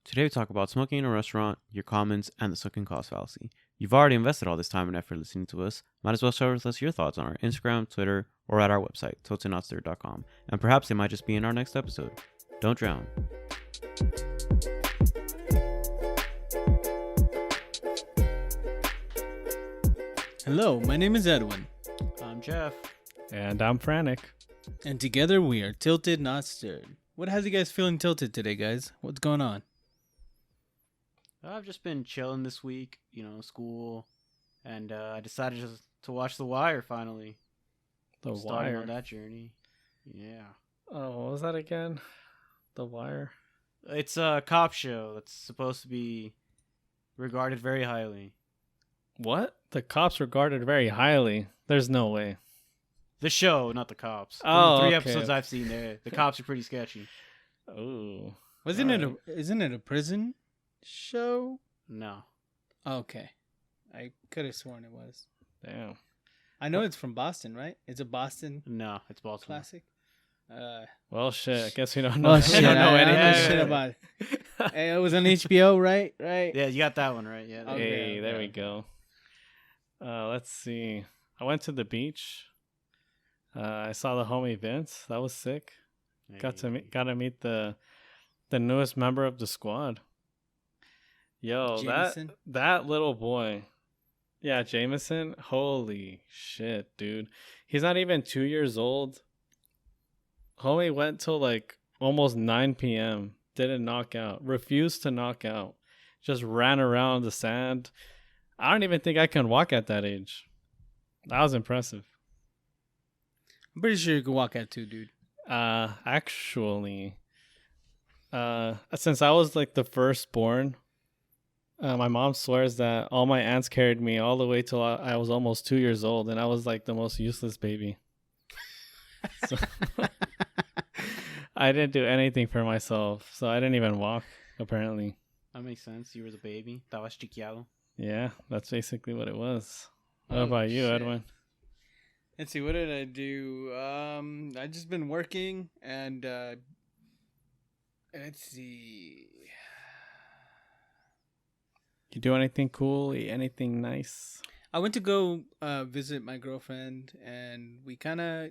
Today we talk about smoking in a restaurant, your comments, and the sunken cost fallacy. You've already invested all this time and effort listening to us. Might as well share with us your thoughts on our Instagram, Twitter, or at our website, totennotster.com. And perhaps they might just be in our next episode. Don't drown. Hello, my name is Edwin. I'm Jeff. And I'm Frantic. And together we are Tilted Not Stirred. What has you guys feeling tilted today, guys? What's going on? I've just been chilling this week, school, and I decided to watch The Wire finally. Starting on that journey. Yeah. Oh, what was that again? The Wire? It's a cop show that's supposed to be regarded very highly. What? The cops regarded very highly. There's no way. The show, not the cops. From Oh, the three okay. episodes I've seen there, the cops are pretty sketchy. Oh. Isn't it a prison show? No. Okay. I could have sworn it was. Damn. I know it's from Boston, right? It's a Boston No, it's Baltimore. classic. Well, shit. I guess you don't know. Well, shit, I don't know I don't know anything. shit about it. Hey, it was on HBO, right? Right. Yeah, you got that one right. Yeah. Okay. Hey, there we go. Let's see. I went to the beach. I saw the homie Vince. That was sick. Got to meet the newest member of the squad. Yo, Jameson? that little boy. Yeah, Jameson. Holy shit, dude. He's not even 2 years old. Homie went till like almost 9 p.m. Didn't knock out. Refused to knock out. Just ran around the sand. I don't even think I can walk at that age. That was impressive. I'm pretty sure you can walk out too, dude. Actually, since I was like the firstborn, my mom swears that all my aunts carried me all the way till I was almost 2 years old, and I was like the most useless baby. So, I didn't do anything for myself, so I didn't even walk, apparently. That makes sense. You were the baby. Estabas chiquiado. Yeah, that's basically what it was. What about you, shit. Edwin? Let's see, what did I do? I just been working and let's see. You do anything cool? Eat anything nice? I went to go visit my girlfriend, and we kind of,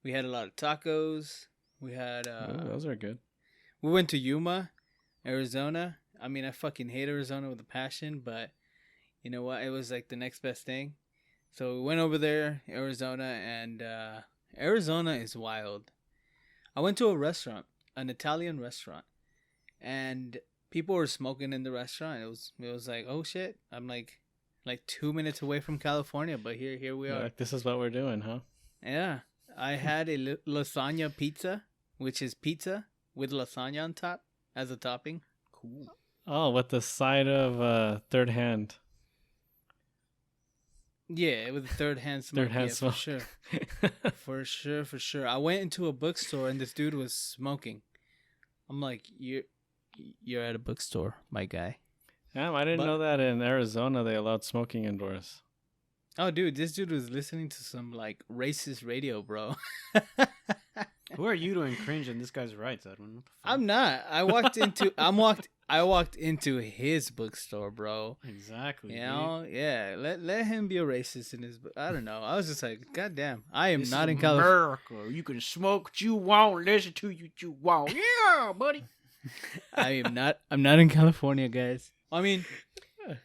we had a lot of tacos. We had Ooh, those are good. we went to Yuma, Arizona. I mean, I fucking hate Arizona with a passion, but you know what? It was like the next best thing. So we went over there, Arizona, and Arizona is wild. I went to a restaurant, an Italian restaurant, and people were smoking in the restaurant. It was like, oh shit! I'm like 2 minutes away from California, but here we are. Like, this is what we're doing, huh? Yeah, I had a lasagna pizza, which is pizza with lasagna on top as a topping. Cool. Oh, with the side third hand. Yeah, with the third hand smoke. Third hand yeah, smoke. For sure. For sure. I went into a bookstore and this dude was smoking. I'm like, you're at a bookstore, my guy. Damn, I didn't know that in Arizona they allowed smoking indoors. Oh, dude, this dude was listening to some like racist radio, bro. Who are you to infringe on this guy's rights, Edwin? What the fuck? I'm not. I walked into his bookstore, bro. Exactly. You know, yeah. Let him be a racist in his book. I don't know. I was just like, God damn, I am This not is in California. America. You can smoke what you want, listen to what you want. Yeah, buddy. I'm not in California, guys. I mean,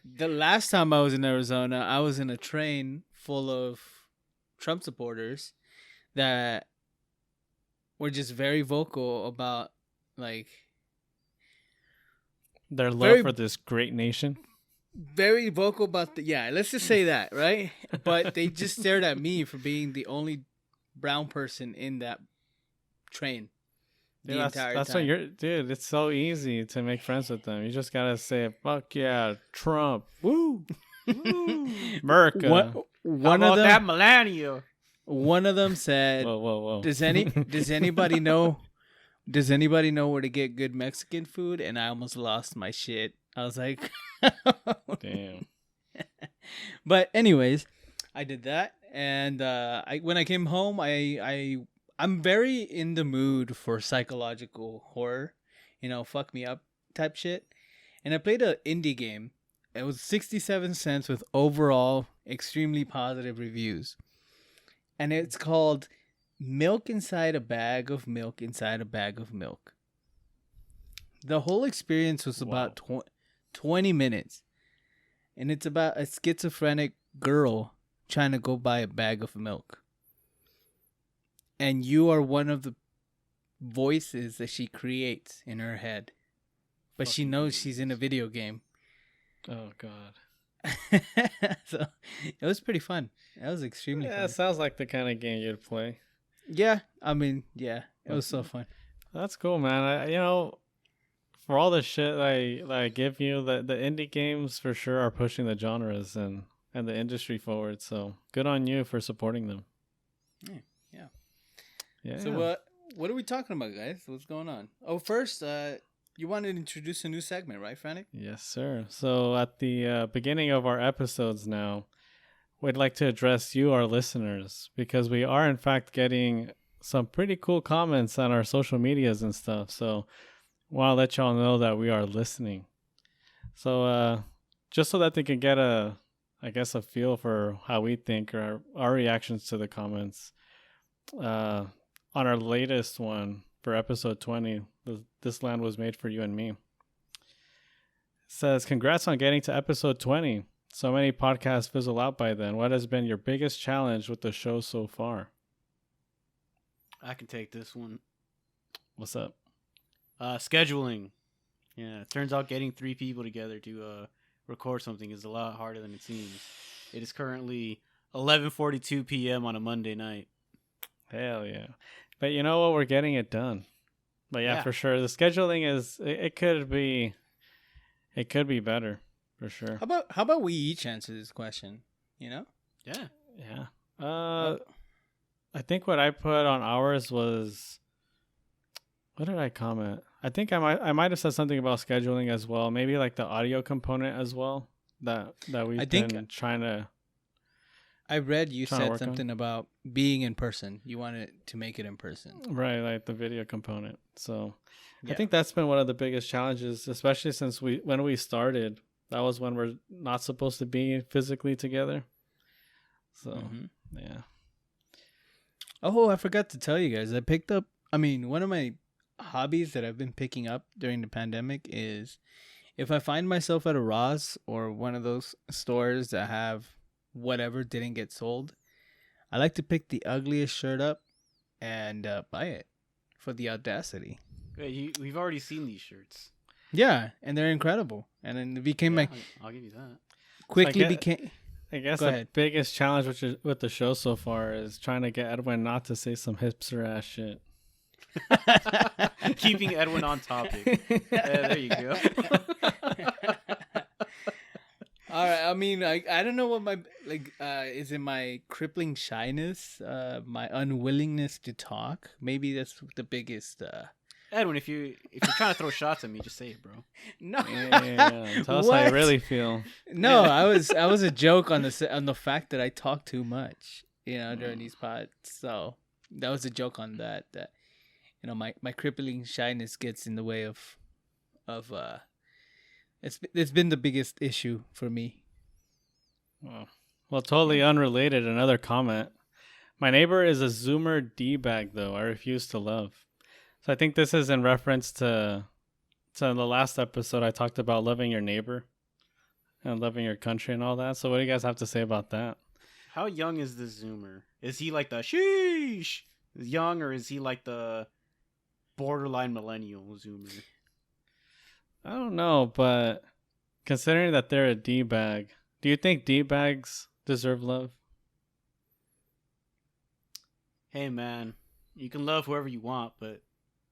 the last time I was in Arizona, I was in a train full of Trump supporters that were just very vocal about like Their love Very- for this great nation. very vocal about let's just say that, right? But they just stared at me for being the only brown person in that train the Dude, entire that's time. what you're, dude. It's so easy to make friends with them. You just gotta say, "Fuck yeah, Trump, woo, woo, America." One How of about that them, Melania? one of them said, Whoa. Does anybody know where to get good Mexican food? And I almost lost my shit. I was like, Damn. But anyways, I did that, and when I came home, I'm very in the mood for psychological horror fuck me up type shit. And I played a indie game. It was 67 cents with overall extremely positive reviews. And it's called Milk Inside a Bag of Milk Inside a Bag of Milk. The whole experience was about 20 minutes. And it's about a schizophrenic girl trying to go buy a bag of milk. And you are one of the voices that she creates in her head. But she knows she's in a video game. Oh, God. So it was pretty fun. It was extremely fun. It sounds like the kind of game you'd play. Yeah, I mean, yeah, it was so fun. That's cool, man. For all the shit I give you, the indie games for sure are pushing the genres and the industry forward. So good on you for supporting them. Yeah. So what are we talking about, guys? What's going on? Oh, first, you wanted to introduce a new segment, right, Frantic? Yes, sir. So at the beginning of our episodes now, we'd like to address you, our listeners, because we are in fact getting some pretty cool comments on our social medias and stuff. So want to let y'all know that we are listening. So just so that they can get a feel for how we think or our reactions to the comments. On our latest one for episode 20, This Land Was Made for You and Me. It says, congrats on getting to episode 20. So many podcasts fizzle out by then. What has been your biggest challenge with the show so far? I can take this one. What's up? Scheduling. Yeah, it turns out getting 3 people together to record something is a lot harder than it seems. It is currently 11:42 p.m. on a Monday night. Hell yeah. But you know what? We're getting it done. But yeah, for sure. The scheduling is, it could be better, for sure. How about we each answer this question, Yeah. Yeah. I think what I put on ours was, what did I comment? I think I might have said something about scheduling as well. Maybe like the audio component as well that we've been trying to. I read you said something about being in person. You wanted to make it in person. Right, like the video component. So I think that's been one of the biggest challenges, especially since when we started, that was when we're not supposed to be physically together. So, yeah. Oh, I forgot to tell you guys. One of my hobbies that I've been picking up during the pandemic is if I find myself at a Ross or one of those stores that have whatever didn't get sold, I like to pick the ugliest shirt up and buy it for the audacity. We've already seen these shirts. Yeah, and they're incredible. And then it became I'll give you that. I guess the biggest challenge with the show so far is trying to get Edwin not to say some hipster ass shit. Keeping Edwin on topic. There you go. All right. I mean, I don't know what my is it my crippling shyness, my unwillingness to talk? Maybe that's the biggest. Edwin, if you're trying to throw shots at me, just say it, bro. No. Yeah. Tell us how you really feel. No, I was a joke on the fact that I talk too much, during these pods. So that was a joke on that. That my crippling shyness gets in the way of it's been the biggest issue for me. Well, totally unrelated, another comment. My neighbor is a Zoomer D-bag, though. I refuse to love. So I think this is in reference to the last episode I talked about loving your neighbor and loving your country and all that. So what do you guys have to say about that? How young is this Zoomer? Is he like the sheesh young, or is he like the borderline millennial Zoomer? I don't know, but considering that they're a D-bag, do you think D-bags deserve love? Hey, man, you can love whoever you want, but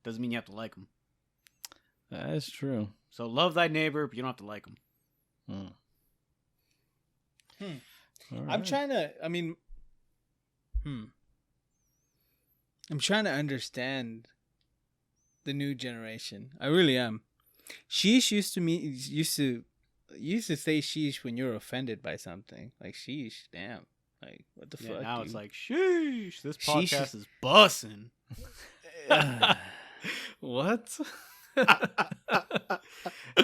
doesn't mean you have to like them. That is true. So love thy neighbor, but you don't have to like them. I'm trying to, I'm trying to understand the new generation. I really am. Sheesh used to say sheesh when you're offended by something. Like, sheesh, damn. Like, what the fuck? Now it's like, sheesh, this podcast is bussing. What?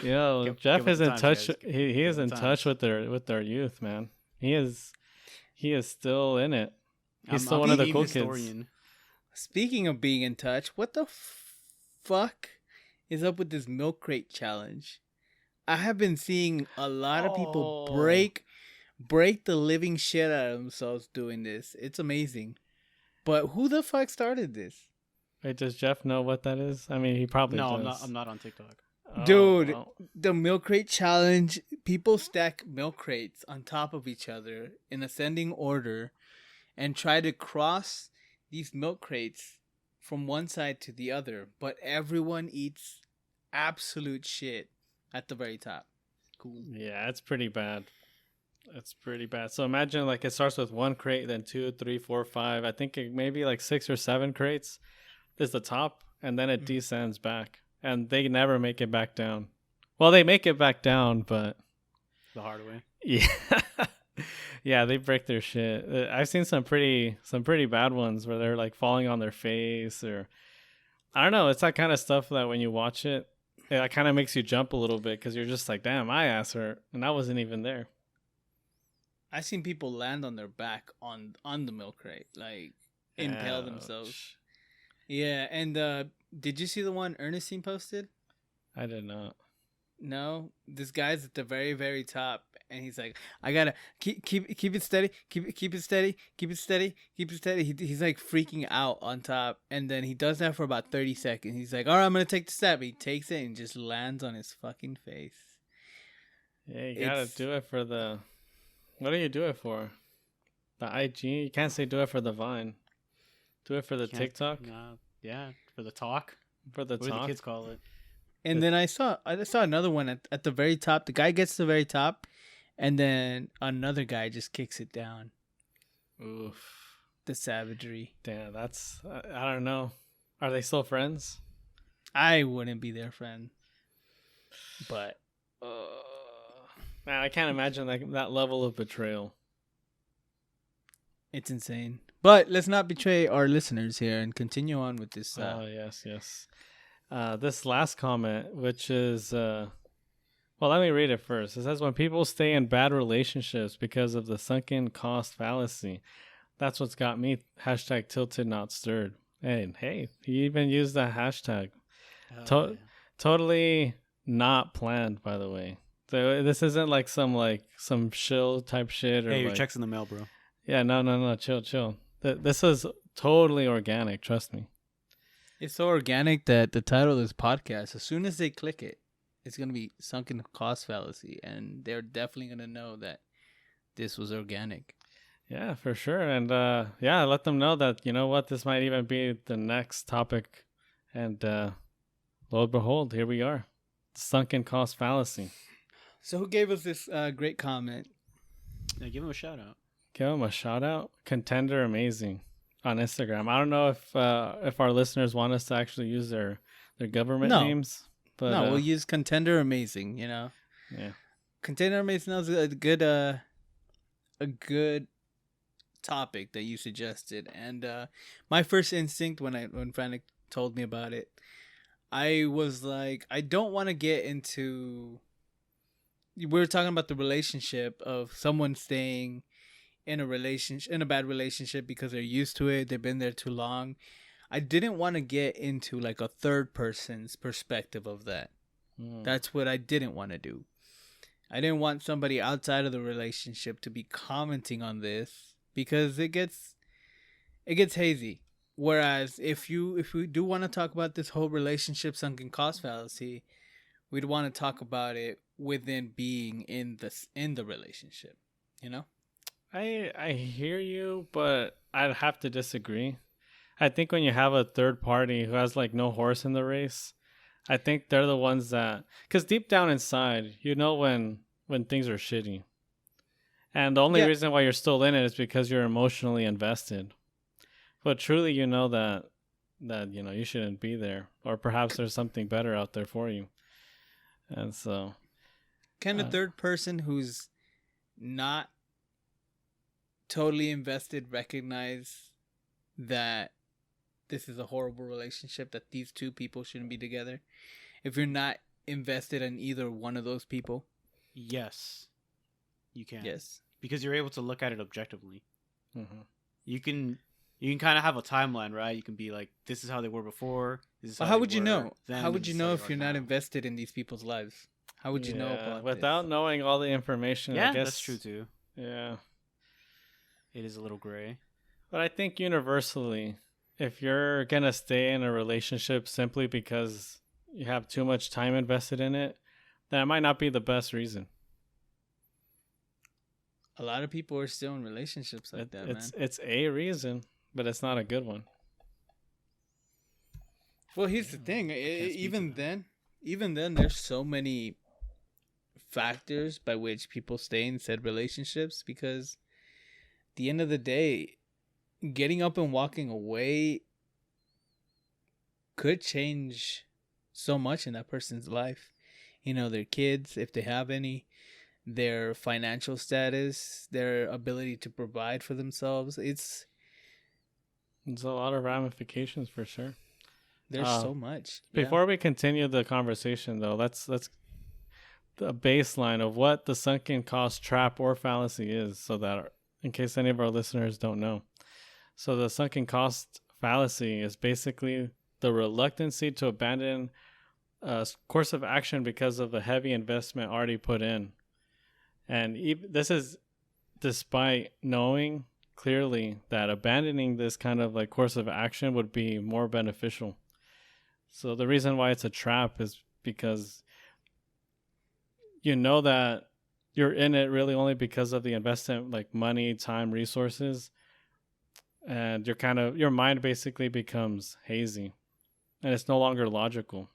Yo, Get Jeff with is the in times, touch. guys. He is with in the touch times. with their youth, man. He is still in it. He's still I'm one a of the meme cool kids. historian. Speaking of being in touch, what the fuck is up with this milk crate challenge? I have been seeing a lot of people Oh. break the living shit out of themselves doing this. It's amazing. But who the fuck started this? Wait, does Jeff know what that is? I mean, he probably No, does. I'm not on TikTok. Dude, Oh. the milk crate challenge, people stack milk crates on top of each other in ascending order and try to cross these milk crates from one side to the other, but everyone eats absolute shit at the very top. Cool. Yeah, it's pretty bad. It's pretty bad. So imagine like it starts with one crate, then 2, 3, 4, 5. I think it maybe like 6 or 7 crates is the top, and then it descends back, and they never make it back down. Well, they make it back down, but The hard way. yeah, yeah, they break their shit. I've seen some pretty bad ones where they're like falling on their face, or I don't know. It's that kind of stuff that when you watch it, it kind of makes you jump a little bit because you're just like, damn, my ass hurt, and I wasn't even there. I've seen people land on their back on the milk crate, like impale themselves. Ouch. Yeah, and did you see the one Ernestine posted? I did not. No, this guy's at the very, very top, and he's like, "I gotta keep it steady, keep it steady, keep it steady, keep it steady." He's like freaking out on top, and then he does that for about 30 seconds. He's like, "All right, I'm gonna take the step." He takes it and just lands on his fucking face. Yeah, you gotta It's- do it for the. What do you do it for? The IG? You can't say do it for the Vine. Do it for the Can't- TikTok? Yeah, for the talk. For the What do the talk? kids call it? And then I saw another one at the very top. The guy gets to the very top, and then another guy just kicks it down. Oof. The savagery. Damn, that's. I don't know. Are they still friends? I wouldn't be their friend, but Man, I can't imagine that level of betrayal. it's insane. But let's not betray our listeners here and continue on with this. Oh, yes. This last comment, which is. Well, let me read it first. It says, when people stay in bad relationships because of the sunken cost fallacy, that's what's got me. Hashtag tilted, not stirred. And hey, he even used that hashtag. Oh, Totally not planned, by the way. So this isn't like some shill type shit or hey, your like, check's in the mail, bro. yeah, no, chill. This is totally organic. Trust me. It's so organic that the title of this podcast, as soon as they click it, it's gonna be sunken cost fallacy, and they're definitely gonna know that this was organic. Yeah, for sure. And yeah, let them know that you know what, this might even be the next topic. And lo and behold, here we are, the sunken cost fallacy. So who gave us this great comment? Yeah, give him a shout out. Give him a shout out. Contender Amazing on Instagram. I don't know if our listeners want us to actually use their government No. names, but No, we'll use Contender Amazing. You know, yeah, Contender Amazing was a good topic that you suggested, and my first instinct when Frank told me about it, I was like, I don't want to get into. We were talking about the relationship of someone staying in a bad relationship because they're used to it, they've been there too long. I didn't want to get into like a third person's perspective of that. That's what I didn't want to do. I didn't want somebody outside of the relationship to be commenting on this because it gets hazy. Whereas if we do want to talk about this whole relationship sunken cost fallacy, we'd want to talk about it within being in the relationship, you know? I hear you, but I'd have to disagree. I think when you have a third party who has like no horse in the race, I think they're the ones that, because deep down inside, you know when things are shitty, and the only reason why you're still in it is because you're emotionally invested. But truly, you know that you know you shouldn't be there, or perhaps there's something better out there for you. And so, can a third person who's not totally invested recognize that this is a horrible relationship, that these two people shouldn't be together, if you're not invested in either one of those people? Yes, you can. Yes. Because you're able to look at it objectively. Mm-hmm. You can kind of have a timeline, right? You can be like, this is how they were before. This is But how how they would you were know? then, How and would you this is know how if they you're are not now. invested in these people's lives? How would you know about without this? knowing all the information? Yeah, I guess that's true too. Yeah, It is a little gray. but I think universally, if you're gonna stay in a relationship simply because you have too much time invested in it, then it might not be the best reason. A lot of people are still in relationships like that, man. It's a reason, but it's not a good one. Well, here's the thing. can't speak Even to then, there's so many factors by which people stay in said relationships because at the end of the day, getting up and walking away could change so much in that person's life. You know, their kids, if they have any, their financial status, their ability to provide for themselves. It's There's a lot of ramifications for sure. there's so much. Before we continue the conversation, though, let's the baseline of what the sunken cost trap or fallacy is, so that in case any of our listeners don't know. So the sunken cost fallacy is basically the reluctancy to abandon a course of action because of a heavy investment already put in. And this is despite knowing clearly that abandoning this kind of like course of action would be more beneficial. So the reason why it's a trap is because you know that you're in it really only because of the investment, like money, time, resources, and your mind basically becomes hazy, and it's no longer logical.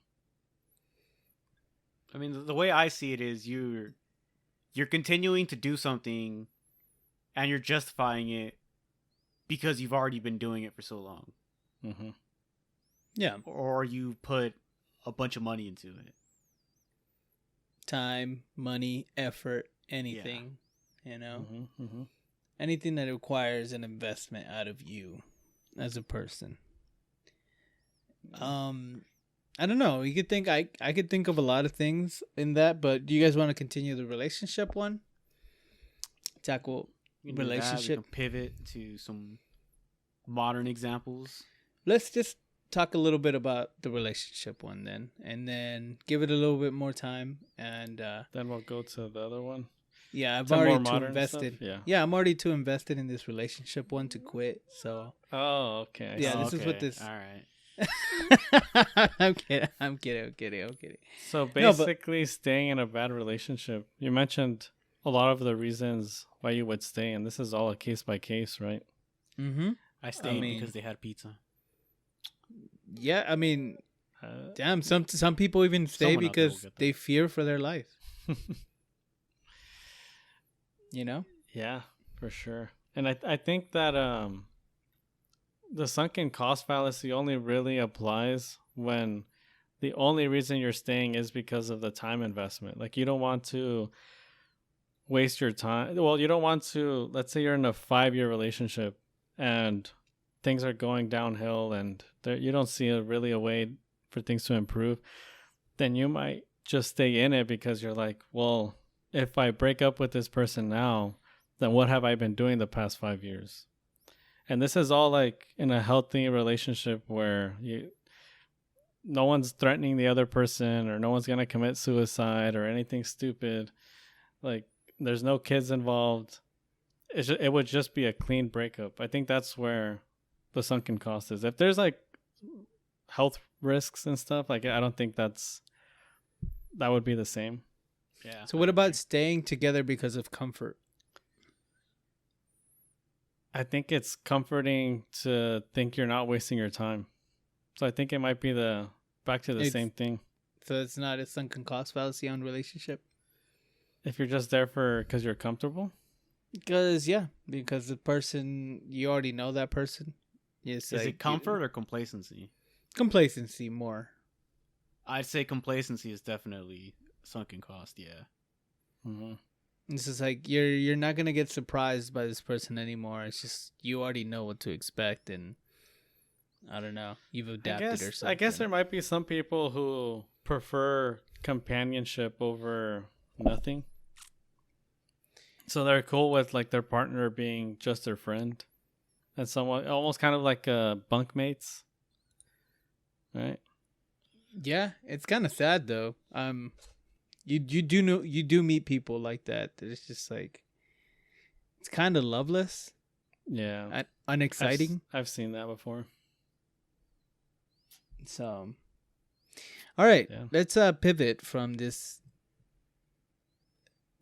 I mean, the way I see it is you're continuing to do something, and you're justifying it because you've already been doing it for so long. Mm-hmm. Yeah. Or you put a bunch of money into it. Time, money, effort, anything, you know, Mm-hmm. Mm-hmm. anything that requires an investment out of you as a person. I don't know. You could think I could think of a lot of things in that, but do you guys want to continue the relationship one? Tackle We can do that. We relationship. can pivot to some modern examples. Let's just talk a little bit about the relationship one then, and then give it a little bit more time. And Then we'll go to the other one. yeah, I've Some more already too modern invested. stuff? Yeah. Yeah, I'm already too invested in this relationship one to quit. So Oh, okay. I Yeah, see. this is what this- All right. I'm kidding. So No, but- basically, staying in a bad relationship. You mentioned a lot of the reasons why you would stay, and this is all a case by case, right? Mm-hmm. I stayed mean- because they had pizza. Yeah, I mean, Uh, damn. Some people even stay Someone out there will because get that. they fear for their life. You know. Yeah, for sure. And I think that the sunken cost fallacy only really applies when the only reason you're staying is because of the time investment. Like you don't want to waste your time. Well, you don't want to, let's say you're in a 5-year relationship and things are going downhill and you don't see really a way for things to improve. Then you might just stay in it because you're like, well, if I break up with this person now, then what have I been doing the past 5 years? And this is all like in a healthy relationship where no one's threatening the other person or no one's going to commit suicide or anything stupid. Like there's no kids involved. It would just be a clean breakup. I think that's where the sunken cost is. If there's like health risks and stuff, like I don't think that would be the same. Yeah. So what about staying together because of comfort? I think it's comforting to think you're not wasting your time. So I think it might be back to the It's- same thing. So it's not a sunken cost fallacy on relationship. If you're just there because you're comfortable. Because the person, you already know that person. Yes. Is it comfort or complacency? Complacency more. I'd say complacency is definitely sunken cost. Yeah. Mm-hmm. It's just like you're not gonna get surprised by this person anymore. It's just you already know what to expect, and I don't know, you've adapted or something. I guess there might be some people who prefer companionship over nothing. So they're cool with like their partner being just their friend, and somewhat almost kind of like bunkmates, right? Yeah, it's kind of sad though. You do meet people like that. That it's just like it's kind of loveless Yeah, and unexciting. I've seen that before. So, all right, Yeah. let's pivot from this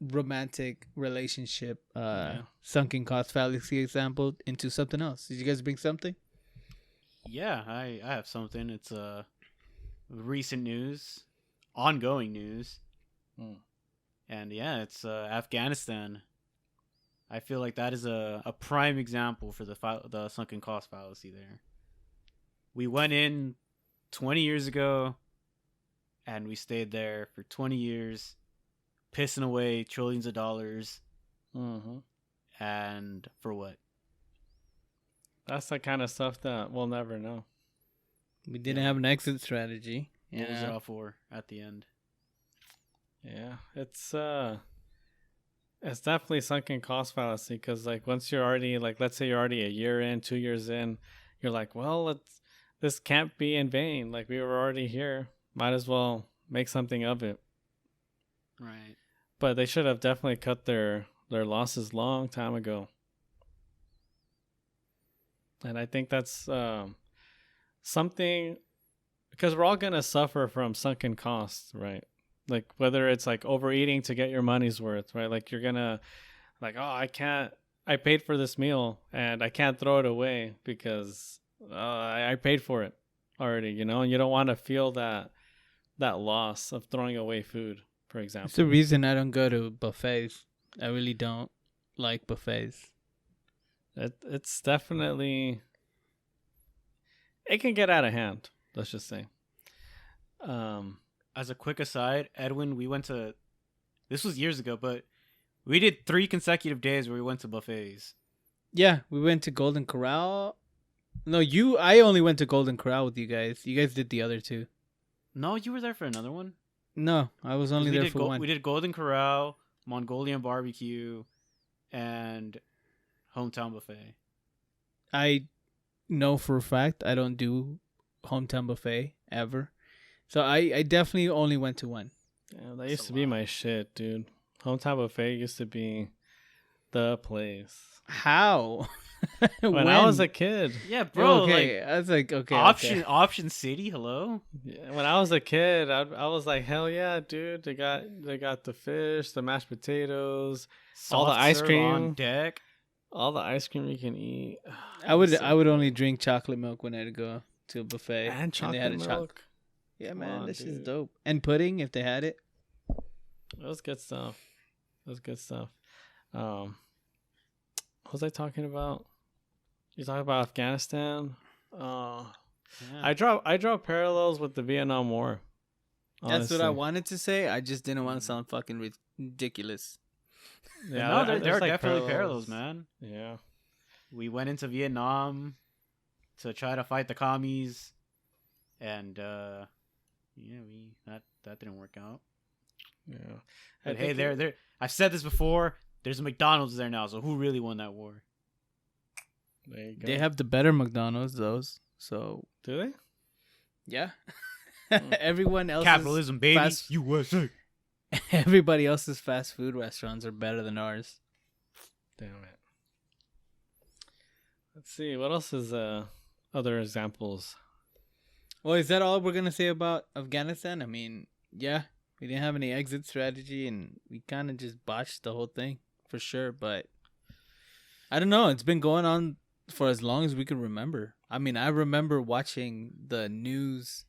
romantic relationship sunken cost fallacy example into something else. Did you guys bring something? Yeah, I have something. It's recent news, ongoing news, and yeah, it's Afghanistan. I feel like that is a prime example for the sunken cost fallacy. There, we went in 20 years ago, and we stayed there for 20 years, pissing away trillions of dollars, and for what? That's the kind of stuff that we'll never know. We didn't have an exit strategy. What was it all for at the end? Yeah, it's definitely sunken cost fallacy because like once you're already like let's say you're already a year in, 2 years in, you're like, well, this can't be in vain. Like we were already here, might as well make something of it. Right. But they should have definitely cut their losses long time ago. And I think that's something because we're all gonna suffer from sunken costs, right? Like whether it's like overeating to get your money's worth, right? Like you're gonna like, oh, I paid for this meal and I can't throw it away because I paid for it already, you know, and you don't want to feel that loss of throwing away food, for example. It's the reason I don't go to buffets. I really don't like buffets. It's definitely, it can get out of hand, let's just say. As a quick aside, Edwin, this was years ago, but we did 3 consecutive days where we went to buffets. Yeah, we went to Golden Corral. No, I only went to Golden Corral with you guys. You guys did the other 2. No, you were there for another one? No, I was only there for one. We did Golden Corral, Mongolian barbecue, and Hometown Buffet. I know for a fact I don't do Hometown Buffet ever. So I definitely only went to one. Yeah, that used to be my shit, dude. Hometown Buffet used to be the place. How? When I was a kid. Yeah, bro. Okay, I was like, okay. Option City, hello? Yeah, when I was a kid, I was like, hell yeah, dude. They got the fish, the mashed potatoes, all the ice cream on deck. All the ice cream you can eat. I would only drink chocolate milk when I'd go to a buffet. And chocolate milk. Yeah, man, on, this is dude. dope. And pudding if they had it. That was good stuff. What was I talking about? You talking about Afghanistan? Yeah. I draw parallels with the Vietnam War. That's what I honestly. wanted to say. I just didn't want to sound fucking ridiculous. Yeah, No, there there's are like definitely parallels, man. Yeah. We went into Vietnam to try to fight the commies, and that didn't work out. Yeah. But hey, there. I've said this before. There's a McDonald's there now, so who really won that war? There you go. They have the better McDonald's, those. So Do they? yeah, everyone else Capitalism, baby. fast- USA. everybody else's fast food restaurants are better than ours. Damn it. Let's see. What else is other examples? Well, is that all we're gonna say about Afghanistan? I mean, yeah, we didn't have any exit strategy, and we kind of just botched the whole thing for sure. But I don't know. It's been going on for as long as we can remember. I mean, I remember watching the news,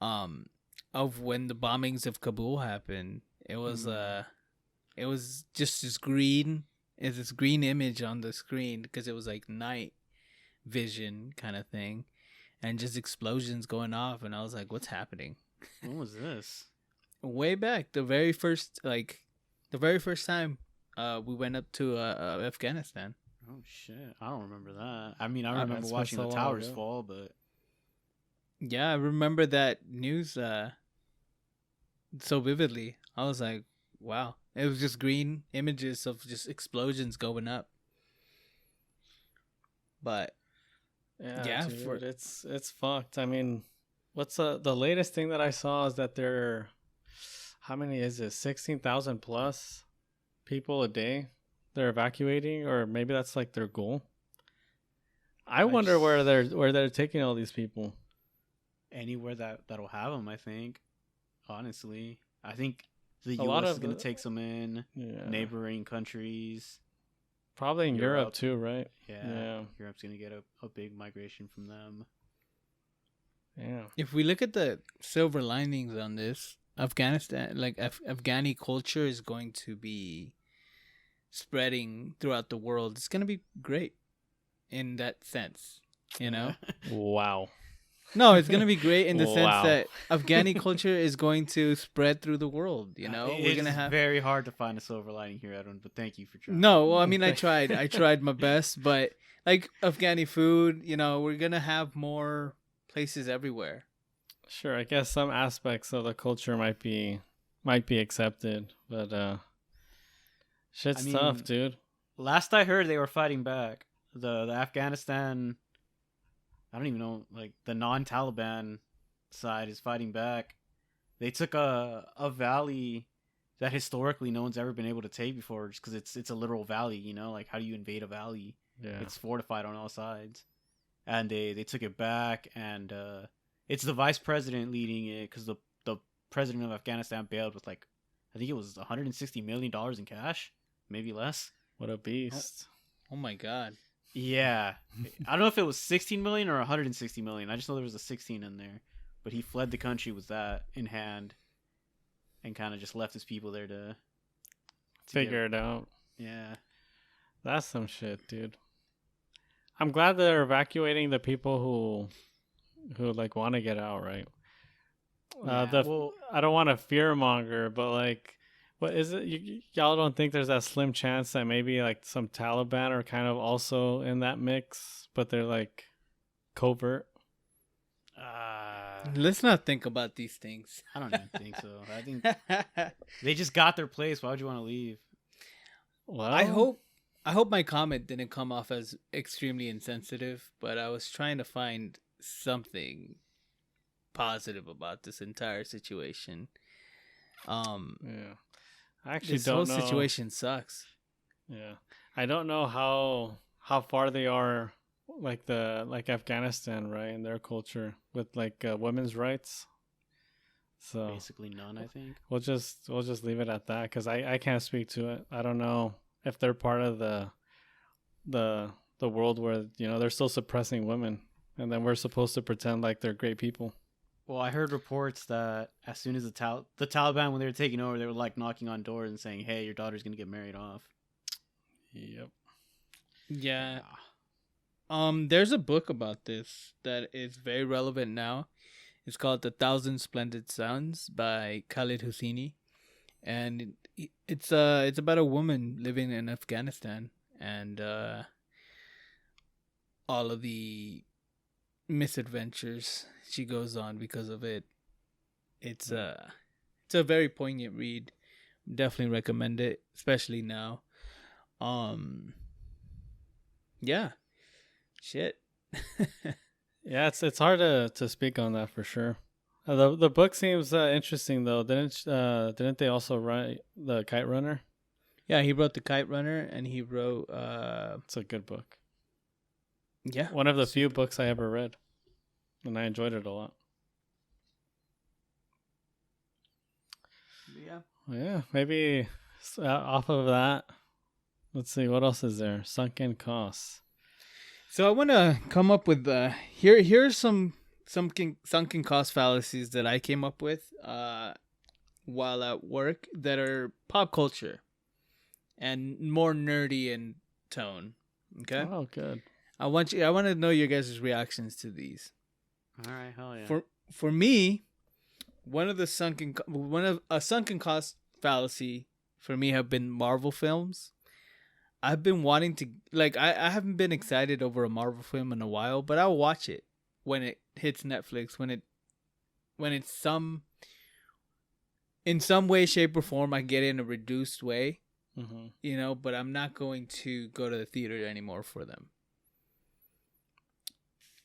of when the bombings of Kabul happened. It was it was just this green image on the screen because it was like night vision kind of thing, and just explosions going off, and I was like, "What's happening?" When was this? Way back, the very first time we went up to Afghanistan. Oh shit! I don't remember that. I mean, I That's remember been watching so the long towers ago. fall, but Yeah, I remember that news so vividly. I was like, wow. It was just green images of just explosions going up. But yeah, dude, it's fucked. I mean, what's the latest thing that I saw is that there, how many is it? 16,000 plus people a day they're evacuating, or maybe that's like their goal. I wonder where they're taking all these people. Anywhere that'll have them, I think. Honestly, I think the A lot U.S. of is going to take some in. Yeah. Neighboring countries. Probably in Europe too, right? Yeah. Europe's going to get a big migration from them. Yeah. if we look at the silver linings on this, Afghanistan, like Afghani culture is going to be spreading throughout the world. It's going to be great in that sense, you know? Wow. No, it's going to be great in the sense Wow. that Afghani culture is going to spread through the world, you know? We're going to have very hard to find a silver lining here, Edwin, but thank you for trying. No, well, I mean, I tried my best, but like Afghani food, you know, we're going to have more places everywhere. Sure, I guess some aspects of the culture might be accepted, but shit's tough, dude. Last I heard, they were fighting back. The Afghanistan, I don't even know, like the non-Taliban side is fighting back. They took a valley that historically no one's ever been able to take before, just because it's a literal valley, you know? Like, how do you invade a valley? Yeah. It's fortified on all sides. And they took it back, and it's the vice president leading it, because the president of Afghanistan bailed with, like, I think it was $160 million in cash, maybe less. What a beast. Oh my God. Yeah. I don't know if it was 16 million or 160 million. I just know there was a 16 in there. But he fled the country with that in hand and kind of just left his people there to figure it out. Yeah. That's some shit, dude. I'm glad they're evacuating the people who like want to get out, right? I don't want to fearmonger, but like, what is it? Y'all don't think there's that slim chance that maybe like some Taliban are kind of also in that mix, but they're like covert? Let's not think about these things. I don't even think so. I think they just got their place. Why would you want to leave? Well, I hope my comment didn't come off as extremely insensitive, but I was trying to find something positive about this entire situation. Yeah. I actually this don't whole know. situation sucks. Yeah. I don't know how far they are like Afghanistan, right, in their culture with like women's rights. So basically none, I think. We'll just leave it at that because I can't speak to it. I don't know if they're part of the world where, you know, they're still suppressing women, and then we're supposed to pretend like they're great people. Well, I heard reports that as soon as the Taliban, when they were taking over, they were like knocking on doors and saying, "Hey, your daughter's gonna get married off." Yep. Yeah. There's a book about this that is very relevant now. It's called The Thousand Splendid Suns by Khalid Hosseini, and it's about a woman living in Afghanistan and all of the misadventures she goes on because of it. It's a very poignant read. Definitely recommend it, especially now. Yeah. Shit. Yeah, it's hard to speak on that for sure. The book seems interesting though. Didn't they also write The Kite Runner? Yeah, he wrote The Kite Runner, and he wrote It's a good book. Yeah. One of the few books I ever read, and I enjoyed it a lot. Yeah. Yeah, maybe off of that, let's see, what else is there? Sunken costs. So I want to come up with here's some sunken cost fallacies that I came up with while at work that are pop culture and more nerdy in tone. Okay? Oh, good. I want to know your guys' reactions to these. All right, hell yeah. For me, a sunken cost fallacy for me have been Marvel films. I've been wanting to, like, I haven't been excited over a Marvel film in a while, but I'll watch it when it hits Netflix, when it's some in some way, shape, or form, I get it in a reduced way, Mm-hmm. but I'm not going to go to the theater anymore for them.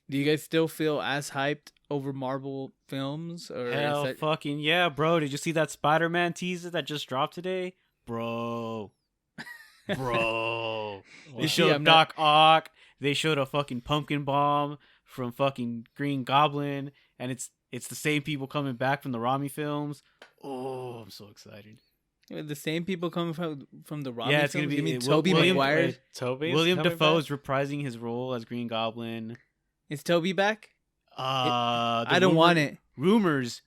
Do you guys still feel as hyped over Marvel films, or is Hell that? fucking yeah, bro. Did you see that Spider-Man teaser that just dropped today? Bro. Bro. They You see, showed I'm not- Doc Ock. They showed a fucking pumpkin bomb from fucking Green Goblin. And it's the same people coming back from the Rami films. Oh, I'm so excited. The same people coming from the Robbie Yeah, it's gonna films? be You mean Will- Tobey William- Maguire? Toby's William coming Dafoe back? is reprising his role as Green Goblin. Is Toby back? The I don't want it. Rumors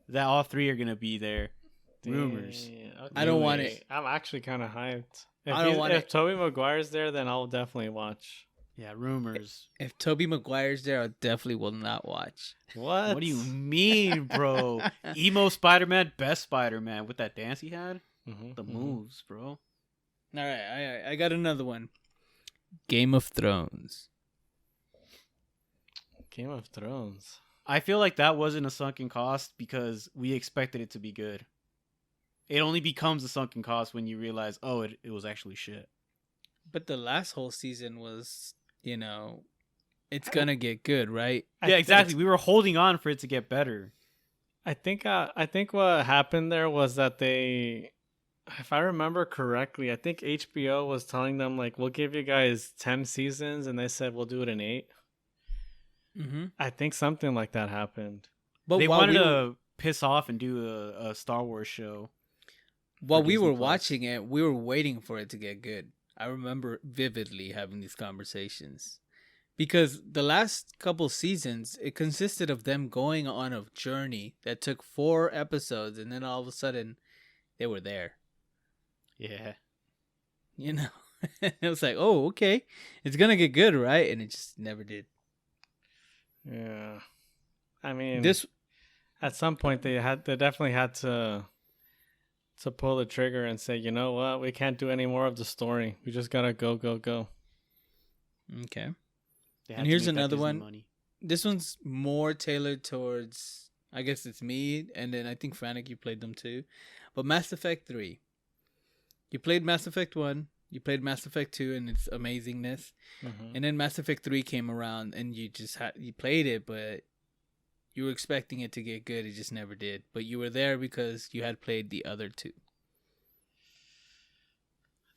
that all three are gonna be there. Rumors. Damn, I don't want okay. it. I'm actually kind of hyped. I don't want if it. Tobey Maguire's there, then I'll definitely watch. Yeah, rumors. If Toby Maguire's there, I definitely will not watch. What? What do you mean, bro? Emo Spider-Man, best Spider-Man with that dance he had. Mhm, The mhm. moves, bro. All right, I got another one. Game of Thrones. Game of Thrones. I feel like that wasn't a sunken cost because we expected it to be good. It only becomes a sunken cost when you realize, oh, it was actually shit. But the last whole season was, it's gonna get good, right? Yeah, exactly. We were holding on for it to get better. I think what happened there was that they, if I remember correctly, I think HBO was telling them like, we'll give you guys 10 seasons, and they said we'll do it in 8. Mm-hmm. I think something like that happened. But They while wanted we were, to piss off and do a Star Wars show. while for we Disney were Plus. watching it, we were waiting for it to get good. I remember vividly having these conversations. Because the last couple seasons, it consisted of them going on a journey that took 4 episodes, and then all of a sudden, they were there. Yeah. It was like, oh, okay, it's gonna get good, right? And it just never did. Yeah. I mean, This, at some point they definitely had to pull the trigger and say, you know what, we can't do any more of the story. We just gotta go. okay. They had And to here's make that another Disney one. money. This one's more tailored towards, I guess it's me, and then I think Frantic, you played them too. But Mass Effect 3. You played Mass Effect 1, you played Mass Effect 2 and its amazingness, and then Mass Effect 3 came around and you played it, but you were expecting it to get good, it just never did. But you were there because you had played the other 2.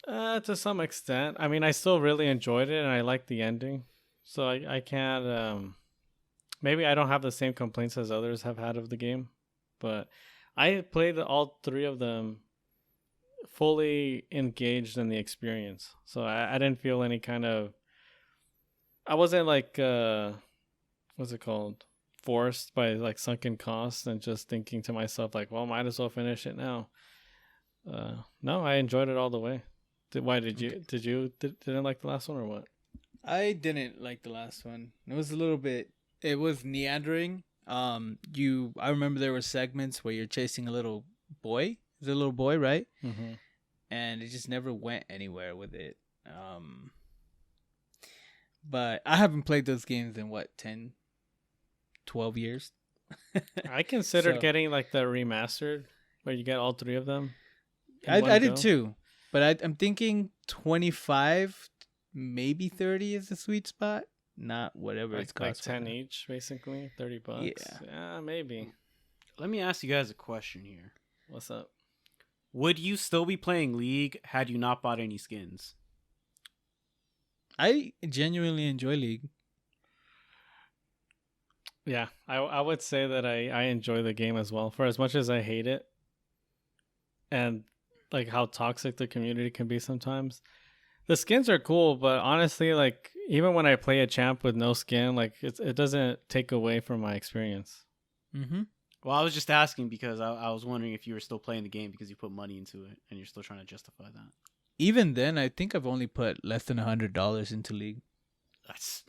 To some extent. I mean, I still really enjoyed it and I liked the ending. So I can't, maybe I don't have the same complaints as others have had of the game, but I played all 3 of them fully engaged in the experience. So I didn't feel any kind of, I wasn't like, what's it called? Forced by like sunken costs and just thinking to myself like, well, might as well finish it now. No, I enjoyed it all the way. Why did you didn't like the last one or what? I didn't like the last one. It was meandering. I remember there were segments where you're chasing a little boy. Is it a little boy, right? Mm-hmm. And it just never went anywhere with it. But I haven't played those games in 10, 12 years. I considered So- getting like the remastered where you get all 3 of them. in I one did go. too. But I'm thinking 25, maybe 30 is the sweet spot. Not whatever it's Like cost. 10 each, basically $30. Yeah, maybe. Let me ask you guys a question here. What's up? Would you still be playing League had you not bought any skins? I genuinely enjoy League. Yeah, I would say that I enjoy the game as well, for as much as I hate it and like how toxic the community can be sometimes. The skins are cool, but honestly, like even when I play a champ with no skin, like it doesn't take away from my experience. Mm-hmm. Well, I was just asking because I was wondering if you were still playing the game because you put money into it and you're still trying to justify that. Even then, I think I've only put less than $100 into League. That's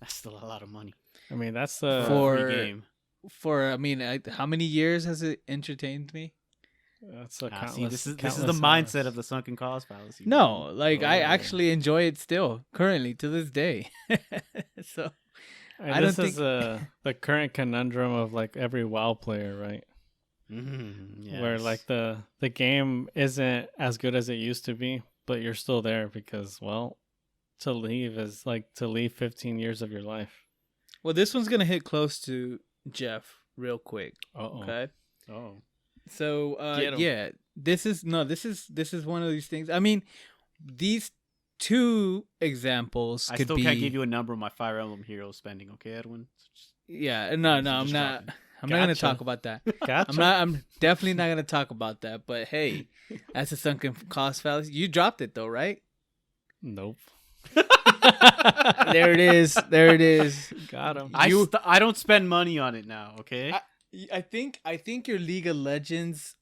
still a lot of money I mean, that's for For- a free game. How many years has it entertained me? that's a See, countless, this is the countless mindset hours. of the sunken cost fallacy. No, like I Oh. actually enjoy it still, currently to this day. So And I this don't is the current conundrum of like every WoW player, right? where like the game isn't as good as it used to be, but you're still there because, well, to leave is like to leave 15 years of your life. Well, this one's gonna hit close to Jeff real quick. Uh-oh. Okay. Oh. So Get 'em. yeah, this is one of these things. I mean, these two examples I could still be. can't give you a number of my Fire Emblem Heroes spending, okay, Edwin? So just- Yeah, no, So I'm just not. talking. I'm not gonna Gotcha. talk about that. Gotcha. I'm definitely not gonna talk about that. But hey, that's a sunken cost fallacy. You dropped it though, right? Nope. There it is. There it is. Got him. I don't spend money on it now, okay? I think your League of Legends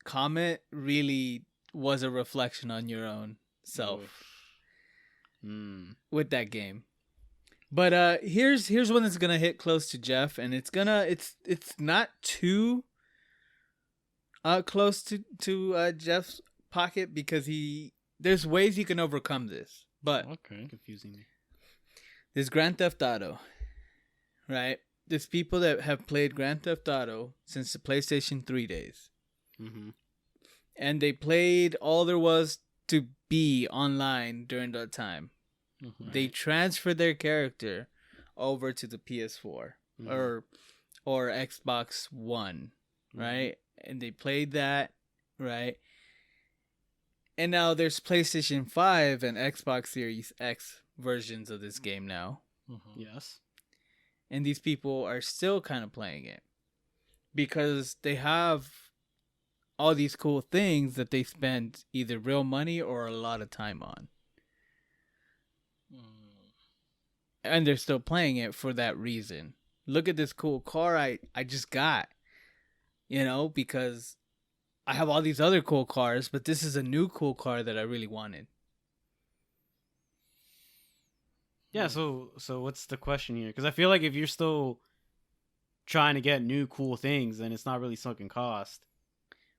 comment really was a reflection on your own self with that game. But here's one that's gonna hit close to Jeff, and it's not too close to Jeff's pocket because there's ways you can overcome this. But Okay. Confusing me. there's Grand Theft Auto, right? There's people that have played Grand Theft Auto since the PlayStation 3 days. Mm-hmm. And they played all there was to be online during that time. Mhm. They transferred their character over to the PS4 Mhm. or Xbox One, right? And they played that, right? And now there's PlayStation 5 and Xbox Series X versions of this game now. Mhm. Yes. And these people are still kind of playing it because they have all these cool things that they spend either real money or a lot of time on. And they're still playing it for that reason. Look at this cool car I just got, because I have all these other cool cars, but this is a new cool car that I really wanted. Yeah, so what's the question here? Because I feel like if you're still trying to get new cool things, then it's not really sunken cost.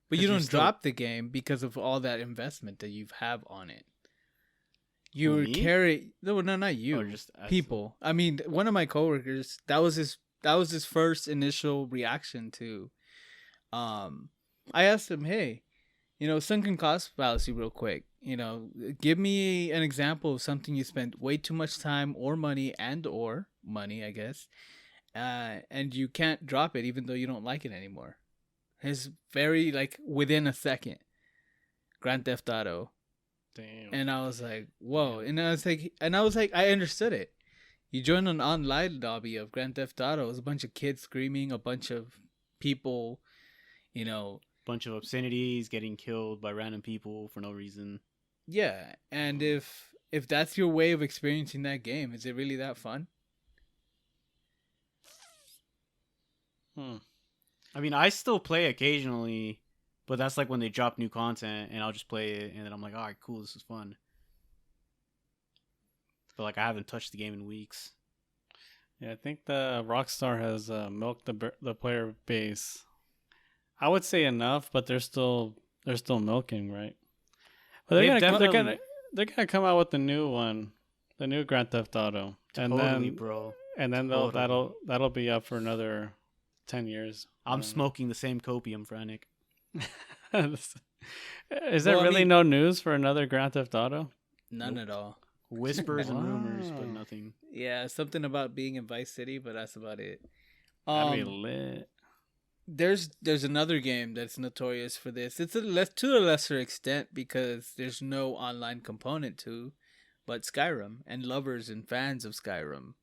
But 'Cause you you're don't still- drop the game because of all that investment that you have on it. You Who, were me? carry no, not you. Or just as- People. I mean, one of my coworkers, that was his first initial reaction to I asked him, "Hey, sunken cost fallacy real quick. Give me an example of something you spent way too much time or money or money, I guess. And you can't drop it even though you don't like it anymore." His very within a second. Grand Theft Auto. Damn. And I was like, whoa. And I was like, I understood it. You join an online lobby of Grand Theft Auto. It was a bunch of kids screaming, a bunch of people, bunch of obscenities, getting killed by random people for no reason. yeah. And if that's your way of experiencing that game, is it really that fun? I mean, I still play occasionally, but that's like when they drop new content, and I'll just play it, and then I'm like, all right, cool, this is fun. But like, I haven't touched the game in weeks. Yeah, I think the Rockstar has milked the player base. I would say enough, but they're still milking, right? But they're gonna come out with the new one, the new Grand Theft Auto, Totally, bro. and then Totally. that'll be up for another 10 years. I'm smoking the same copium, Frantic. Is there really no news for another Grand Theft Auto? None Nope. at all. Whispers and rumors, but Wow. nothing. Yeah, something about being in Vice City, but that's about it. That'd be lit. There's another game that's notorious for this. It's to a lesser extent because there's no online component to, but Skyrim and lovers and fans of Skyrim.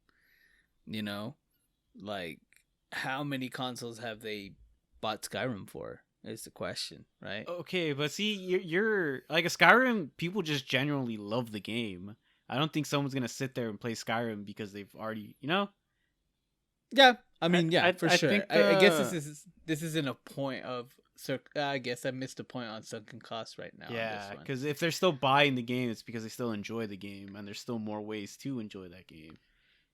Like how many consoles have they bought Skyrim for? Is the question, right? Okay, but see, you're like a Skyrim. People just genuinely love the game. I don't think someone's gonna sit there and play Skyrim because they've already, Yeah, I mean, yeah, for I sure. think, I guess this isn't a point of. I guess I missed a point on sunken costs right now. Yeah, because if they're still buying the game, it's because they still enjoy the game, and there's still more ways to enjoy that game.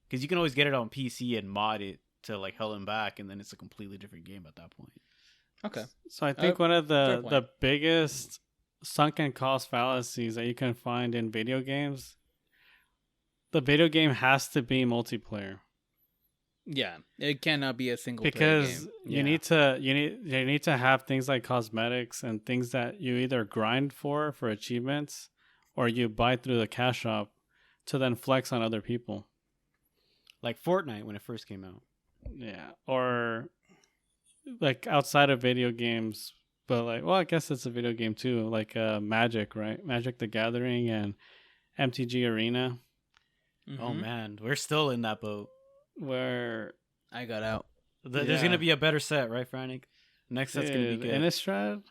Because you can always get it on PC and mod it to like hell and back, and then it's a completely different game at that point. Okay. So I think one of fair the point. biggest sunken cost fallacies that you can find in video games, the video game has to be multiplayer. Yeah, it cannot be a single player because game. you need to have things like cosmetics and things that you either grind for achievements, or you buy through the cash shop to then flex on other people. Like Fortnite when it first came out. Yeah, or like outside of video games, but like, well, I guess it's a video game too. Like Magic, right? Magic the Gathering and MTG Arena, Oh Mhm. man, we're still in that boat. where I got out. There's Yeah. gonna be a better set, right, Frank? Next set's gonna be good. Innistrad,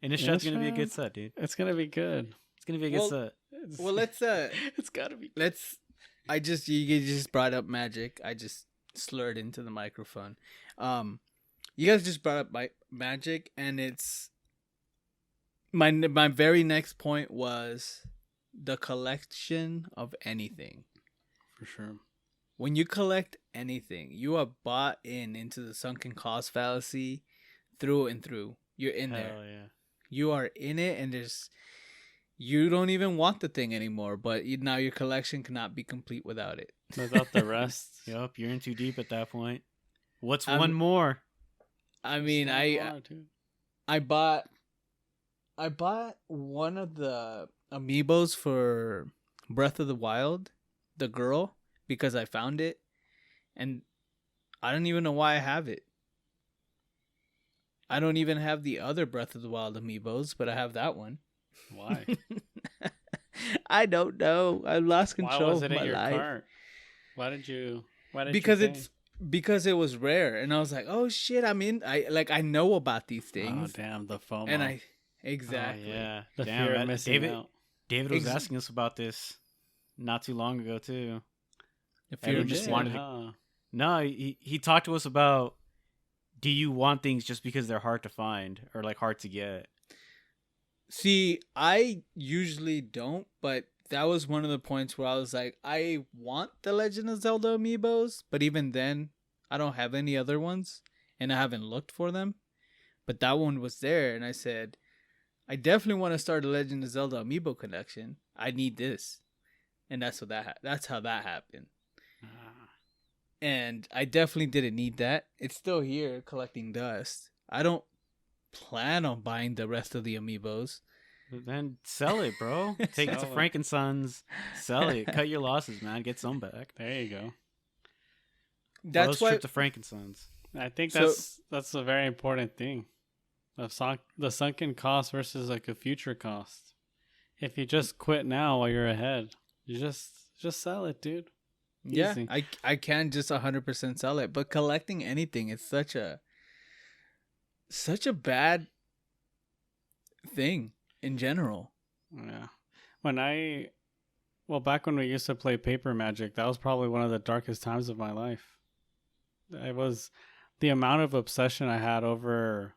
Innistrad gonna be a good Innistrad? set, dude. it's gonna be good. It's gonna be a good Well, set. Well, let's it's gotta be. you just brought up Magic. I just slurred into the microphone. You guys just brought up Magic, and it's my very next point was the collection of anything. For sure. When you collect anything, you are bought into the sunken cost fallacy through and through. You're in there. Hell yeah. You are in it, and you don't even want the thing anymore. But now your collection cannot be complete without it. Without the rest. Yup, you're in too deep at that point. What's I'm- one more? I mean, I bought one of the amiibos for Breath of the Wild, the girl, because I found it, and I don't even know why I have it. I don't even have the other Breath of the Wild amiibos, but I have that one. Why? I don't know. I lost Why control was of it my in your life. cart? Why did you Because pay? because it was rare, and I was like, oh shit, I know about these Oh things, damn, the FOMO. and I exactly. Oh, yeah. the Damn, fear that- of missing David, out. David was Ex- asking us about this not too long ago too. If Everyone you're just just wanted to- No, he talked to us about, do you want things just because they're hard to find or like hard to get? See, I usually don't, but that was one of the points where I was like, I want the Legend of Zelda amiibos, but even then, I don't have any other ones, and I haven't looked for them. But that one was there, and I said, I definitely want to start a Legend of Zelda amiibo collection. I need this, and that's what that's how that happened. And I definitely didn't need that. It's still here collecting dust. I don't plan on buying the rest of the amiibos. But then sell it, bro. Take it to Sell it. Frank and Sons. Sell it. Cut your losses, man. Get some back. There you go. That's Rose why trip to Frank and Sons. I think So- that's a very important thing. The sunken cost versus like a future cost. If you just quit now while you're ahead, you just sell it, dude. yeah, Easy. I can just 100% sell it, but collecting anything is such a bad thing in general. Yeah. Back when we used to play paper Magic, that was probably one of the darkest times of my life. It was the amount of obsession I had over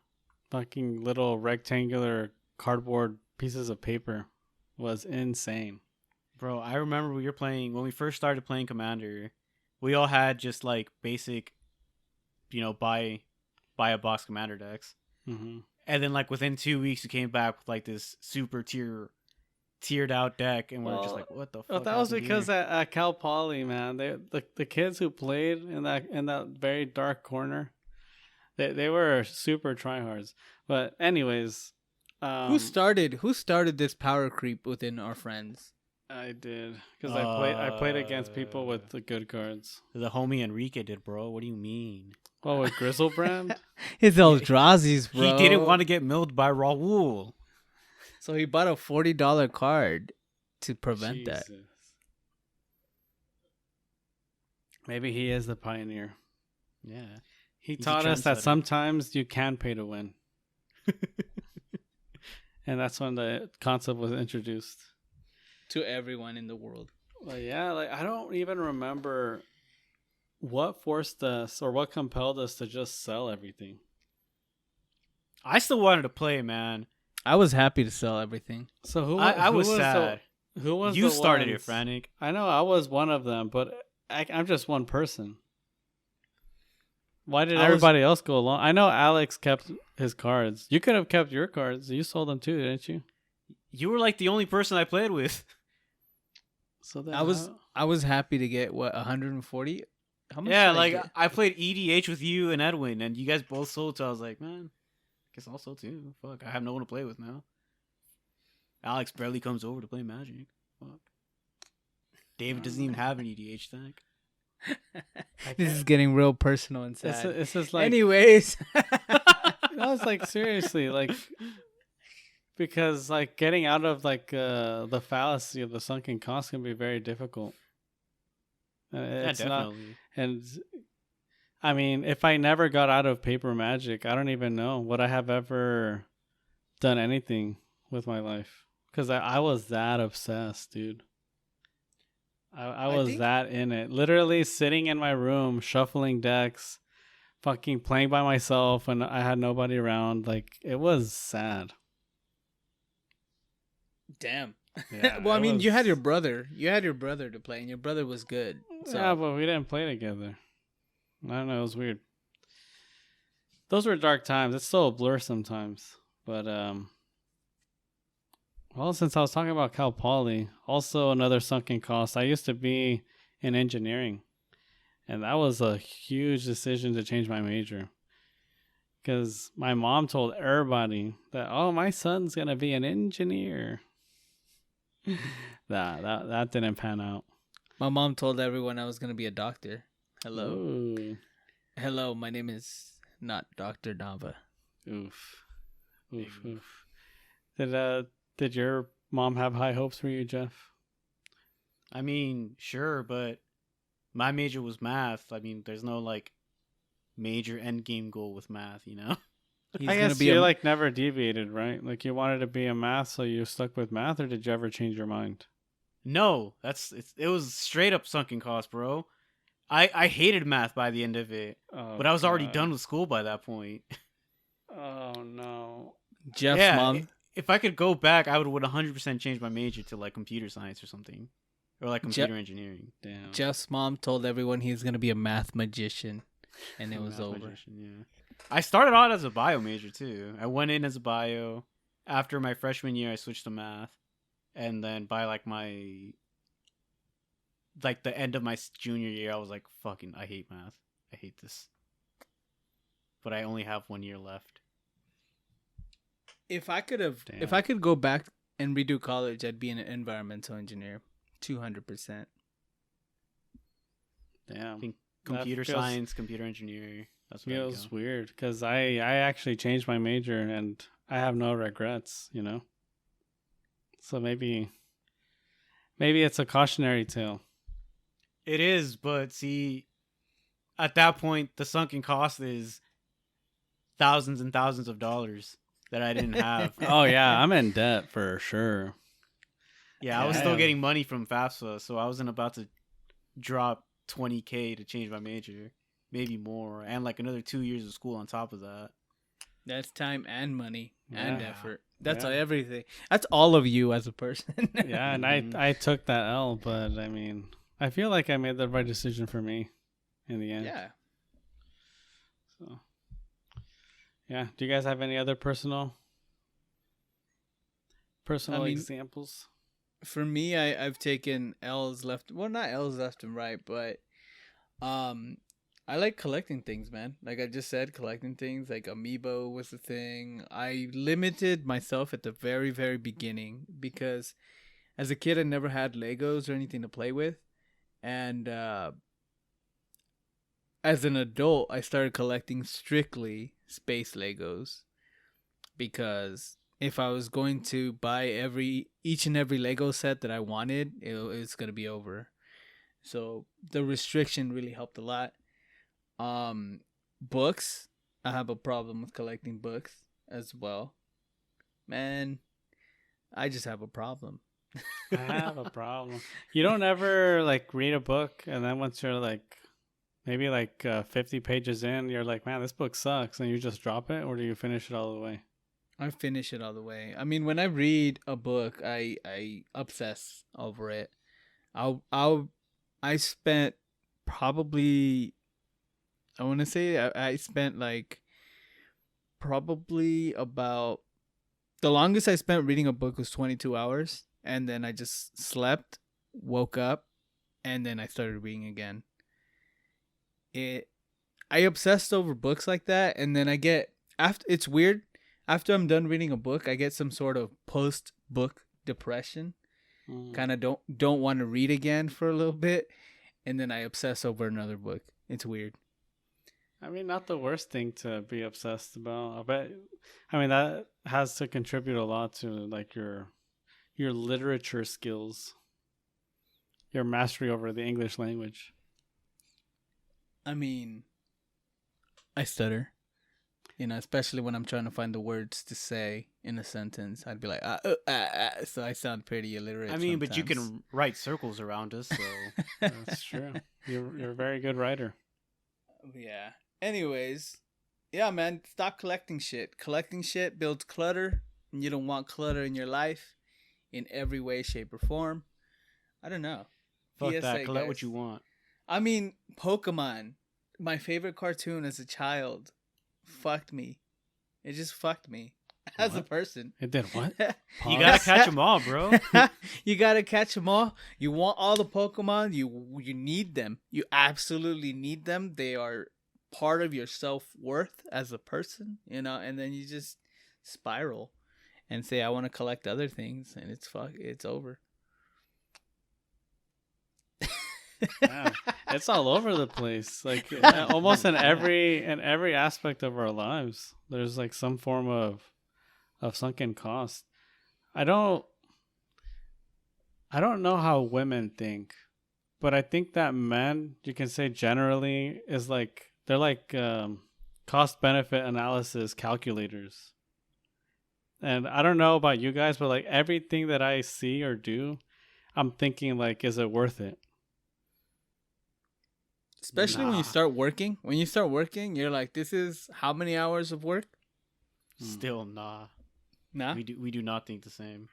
fucking little rectangular cardboard pieces of paper was insane. Bro, I remember when we first started playing Commander, we all had just like basic, buy a box Commander decks. Mm-hmm. And then like within 2 weeks, you came back with like this super tiered out deck, and we were just like, what the fuck? Well, that was happened because here? at Cal Poly, man, the kids who played in that very dark corner, they were super tryhards. But anyways, Who started this power creep within our friends? I did because I played against people with the good cards. The homie Enrique did, bro. What do you mean? Oh, with Grizzlebrand? It's Eldrazi's, bro. He didn't want to get milled by Raul. So he bought a $40 card to prevent that. Jesus. Maybe he is the pioneer. Yeah. He He's a taught us that trendsetter. sometimes you can pay to win. And that's when the concept was introduced. To everyone in the world. Well, yeah, like I don't even remember what forced us or what compelled us to just sell everything. I still wanted to play, man. I was happy to sell everything. So I who was sad. Who was You the started ones? it, Frank. I know I was one of them, but I'm just one person. Why did I was- everybody else go along? I know Alex kept his cards. You could have kept your cards. You sold them too, didn't you? You were like the only person I played with. So then I was happy to get 140 How much Yeah, did I like get? I played EDH with you and Edwin, and you guys both sold. So I was like, man, I guess I'll sell too. Fuck, I have no one to play with now. Alex barely comes over to play Magic. Fuck. David doesn't even have an EDH tank. This is getting real personal and sad. It's just like, Anyways, no, it's like seriously, like, because like getting out of like the fallacy of the sunken cost can be very difficult. It's yeah, not, definitely. and I mean, if I never got out of paper magic, I don't even know would I have ever done anything with my life, because I was that obsessed, dude. I was think- that in it. Literally sitting in my room, shuffling decks, fucking playing by myself, and I had nobody around. Like, it was sad. damn. Yeah, Well, I it mean, you had was- your brother. You had your brother to play, and your brother was good. So Yeah, but we didn't play together. I don't know. It was weird. Those were dark times. It's still a blur sometimes. But, well, since I was talking about Cal Poly, also another sunken cost. I used to be in engineering, and that was a huge decision to change my major. Because my mom told everybody that, oh, my son's going to be an engineer. that didn't pan out. my mom told everyone I was gonna be a doctor. Hello, Ooh. hello. My name is not Doctor Nava. Oof. Oof. Did your mom have high hopes for you, Jeff? I mean, sure, but my major was math. I mean, there's no like major end game goal with math, you know? He's I gonna guess be you a like never deviated, right? Like you wanted to be a math, so you stuck with math, or did you ever change your mind? No, it was straight up sunken cost, bro. I hated math by the end of it, Oh, but I was already God. done with school by that point. Oh no. Jeff's Yeah, mom. if I could go back, I would 100% change my major to like computer science or something, or like computer engineering. Damn. Jeff's mom told everyone he was gonna be a math magician, and it was Math over. magician, yeah. I started out as a bio major too. I went in as a bio. After my freshman year, I switched to math, and then by like the end of my junior year, I was like, "Fucking, I hate math. I hate this." But I only have 1 year left. If I Damn. could go back and redo college, I'd be an environmental engineer, 200%. I Damn. think That computer feels- science, computer engineering. That's what I'd Feels go. weird because I actually changed my major and I have no regrets, you know. So maybe it's a cautionary tale. It is, but see, at that point, the sunken cost is thousands and thousands of dollars that I didn't have. Oh yeah, I'm in debt for sure. Yeah, I was still Yeah. getting money from FAFSA, so I wasn't about to drop $20K to change my major, maybe more, and like another 2 years of school on top of that. That's time and money and Yeah. effort. That's Yeah. everything. That's all of you as a person. Yeah, and Mhm. I took that L, but I mean, I feel like I made the right decision for me in the end. Yeah. So, yeah. Do you guys have any other personal I mean- examples? For me, I've taken L's left. Well, not L's left and right, but I like collecting things, man. Like I just said, collecting things. Like Amiibo was the thing. I limited myself at the very, very beginning because as a kid, I never had Legos or anything to play with, and as an adult, I started collecting strictly space Legos because if I was going to buy each and every Lego set that I wanted, it's gonna be over. So the restriction really helped a lot. Books. I have a problem with collecting books as well. Man, I just have a problem. I have a problem. You don't ever like read a book and then once you're like maybe like 50 pages in, you're like, man, this book sucks, and you just drop it, or do you finish it all the way? I finish it all the way. I mean, when I read a book, I obsess over it. I spent probably, I want to say I spent like probably about, the longest I spent reading a book was 22 hours, and then I just slept, woke up, and then I started reading again. I obsessed over books like that, and then I get after it's weird. After I'm done reading a book, I get some sort of post book depression. Kind of don't want to read again for a little bit, and then I obsess over another book. It's weird. I mean, not the worst thing to be obsessed about. I mean, that has to contribute a lot to like your literature skills, your mastery over the English language. I mean, I stutter. Especially when I'm trying to find the words to say in a sentence, I'd be like, so I sound pretty illiterate. I mean, sometimes. but you can write circles around us, so That's true. You're a very good writer. Yeah. Anyways, yeah, man, stop collecting shit. Collecting shit builds clutter, and you don't want clutter in your life in every way, shape, or form. I don't know. fuck PSA, that. Collect guys. what you want. I mean, Pokemon, my favorite cartoon as a child, fucked me. It just fucked me as a What? person. It did what? You gotta catch them all, bro. You gotta catch them all. You want all the Pokemon. You need them. You absolutely need them. They are part of your self-worth as a person, and then you just spiral and say, I want to collect other things, and it's over. Yeah. It's all over the place. Like almost in every aspect of our lives, there's like some form of sunken cost. I don't know how women think, but I think that men, you can say generally, is like they're like cost benefit analysis calculators. And I don't know about you guys, but like everything that I see or do, I'm thinking like, is it worth it? Especially when Nah. you start working. When you start working, you're like, this is how many hours of work? Still, nah. Nah. We do not think the same.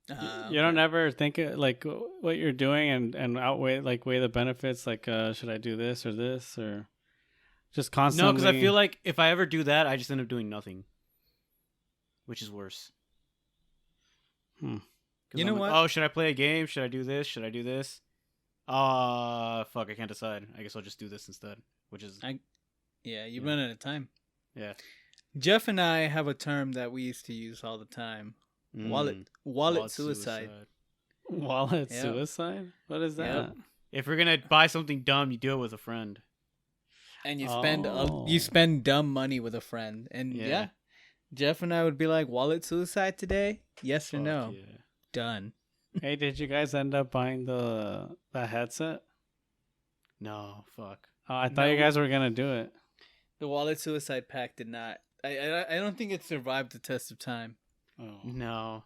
You don't ever think it, like what you're doing and weigh the benefits. Like, should I do this or just constantly? No, because I feel like if I ever do that, I just end up doing nothing, which is worse. 'Cause You know I'm like, what? oh, should I play a game? Should I do this? Should I do this? Fuck, I can't decide. I guess I'll just do this instead, which is Yeah, you run out of time. yeah. Jeff and I have a term that we used to use all the time. Mm. Wallet suicide. wallet Yeah. suicide. What is that? Yep. If you're gonna buy something dumb, you do it with a friend. And you Oh. spend dumb money with a friend. And yeah. Jeff and I would be like, wallet suicide today? Yes or Fuck no? yeah. Done. Hey, did you guys end up buying the headset? No, fuck. Oh, I thought you No. guys were gonna do it. The wallet suicide pack did not. I don't think it survived the test of time. Oh, No.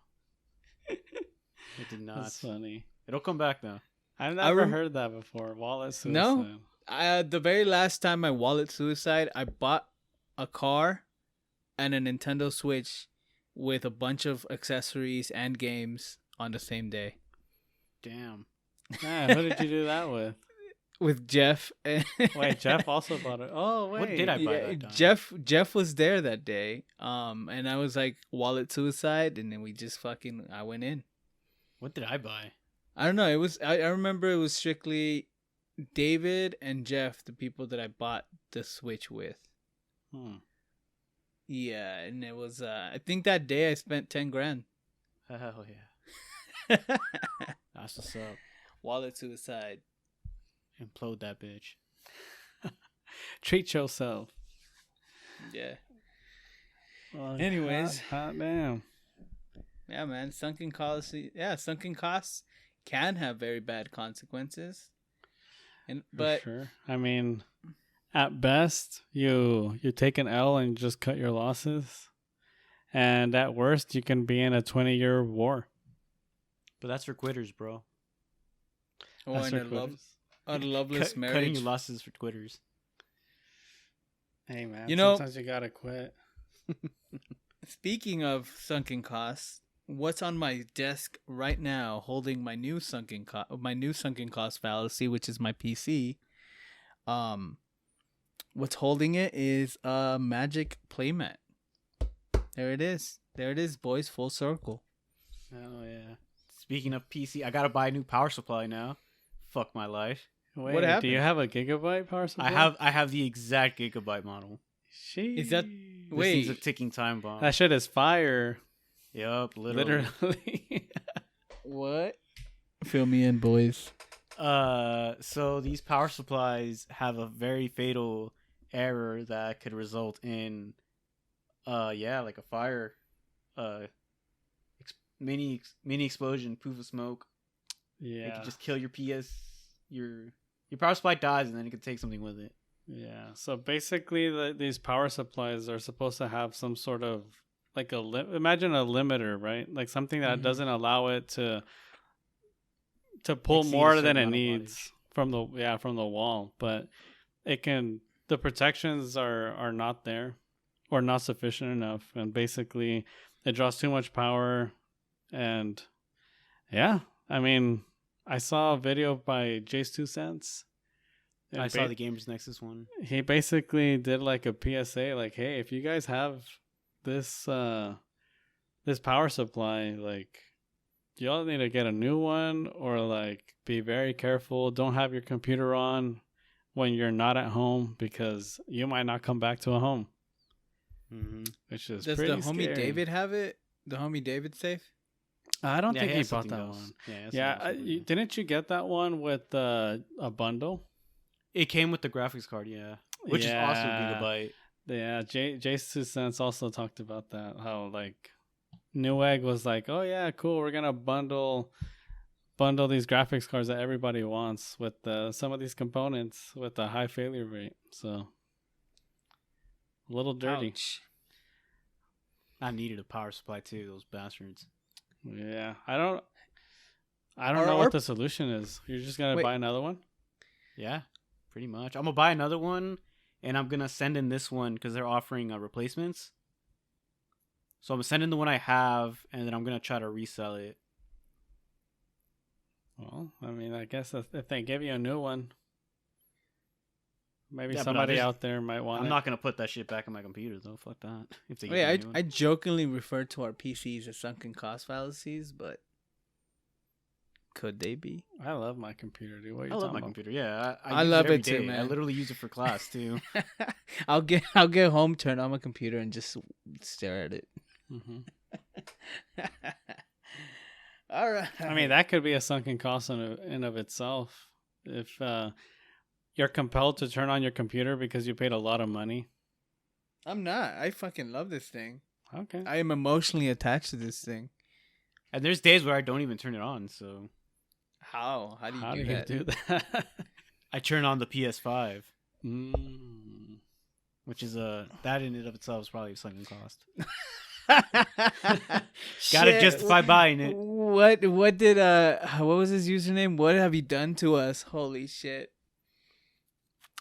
It did not. that's funny. It'll come back though. I've never rem- heard that before. Wallet suicide. No. The very last time I wallet suicide, I bought a car and a Nintendo Switch with a bunch of accessories and games on the same day. Damn. Man, who did you do that with? With Jeff. Wait, Jeff also bought it. Oh, wait. What did I buy that time? Jeff was there that day. And I was like, wallet suicide, and then I went in. What did I buy? I don't know. I remember it was strictly David and Jeff, the people that I bought the Switch with. Yeah, and it was I think that day I spent 10 grand. Hell yeah. That's what's up. Wallet suicide. Implode that bitch. Treat yourself. Yeah. Well, Anyways. hot damn. Yeah, man. Sunken costs can have very bad consequences. But Sure. I mean, at best, you take an L and just cut your losses, and at worst, you can be in a 20-year war. But that's for quitters, bro. That's in for a loveless Cutting marriage. your losses for quitters. Hey man, You know- sometimes you gotta quit. Speaking of sunken costs, what's on my desk right now, holding my new sunken cost fallacy, which is my PC. What's holding it is a Magic playmat. There it is. There it is, boys. Full circle. Oh yeah. Speaking of PC, I gotta buy a new power supply now. Fuck my life. Wait, What do happened? you have a gigabyte power supply? I have the exact gigabyte model. Is that- Sheesh. This thing's a Wait. ticking time bomb. That shit is fire. Yup, literally. Literally. What? Fill me in, boys. So these power supplies have a very fatal error that could result in, like a fire, mini explosion, poof of smoke. It Yeah. could just kill your your power supply dies, and then it could take something with it. Yeah. So basically, these power supplies are supposed to have some sort of like imagine a limiter, right? Like something that Mhm. doesn't allow it to pull Exceed a more certain than it amount of needs from the wall, but it can. The protections are not there or not sufficient enough, and basically it draws too much power. And yeah, I mean, I saw a video by Jace 2 Cents. I saw the Gamers Nexus one. He basically did like a PSA, like, hey, if you guys have this this power supply, like, y'all need to get a new one, or like be very careful. Don't have your computer on when you're not at home, because you might not come back to a home. Mm-hmm. Which is Does pretty the homie scary. David have it? The homie David safe? I don't think he has bought something that else. one. Yeah, he has Yeah, something else with it. didn't you get that one with a bundle? It came with the graphics card, yeah, which is also gigabyte. Yeah, Jace 2 Cents also talked about that. How like Newegg was like, oh yeah, cool, we're gonna bundle these graphics cards that everybody wants with some of these components with a high failure rate. So a little dirty. Ouch. I needed a power supply too. Those bastards. Yeah, I don't Or- know or- what the solution is. You're just gonna Wait. buy another one? Yeah, pretty much. I'm gonna buy another one, and I'm gonna send in this one because they're offering replacements. So I'm gonna send in the one I have, and then I'm gonna try to resell it. Well, I mean, I guess if they give you a new one, maybe Yeah, but somebody there's- out there might want I'm it. not gonna put that shit back in my computer though. Fuck that. If they give Yeah, me a new one. I jokingly refer to our PCs as sunken cost fallacies, but could they be? I love my computer, dude. What are you I love talking my about? computer. Yeah, I use love every it too, day. I man. literally use it for class too. I'll get home, turn on my computer, and just stare at it. Hmm. All right. I mean, that could be a sunken cost in of itself. If you're compelled to turn on your computer because you paid a lot of money. I'm not. I fucking love this thing. Okay. I am emotionally attached to this thing. And there's days where I don't even turn it on. So How? How do you How do do that? you do that? I turn on the PS5, Mm. which is that in and of itself is probably a sunken cost. Gotta Shit. justify buying it. What did what was his username? What have you done to us? Holy shit.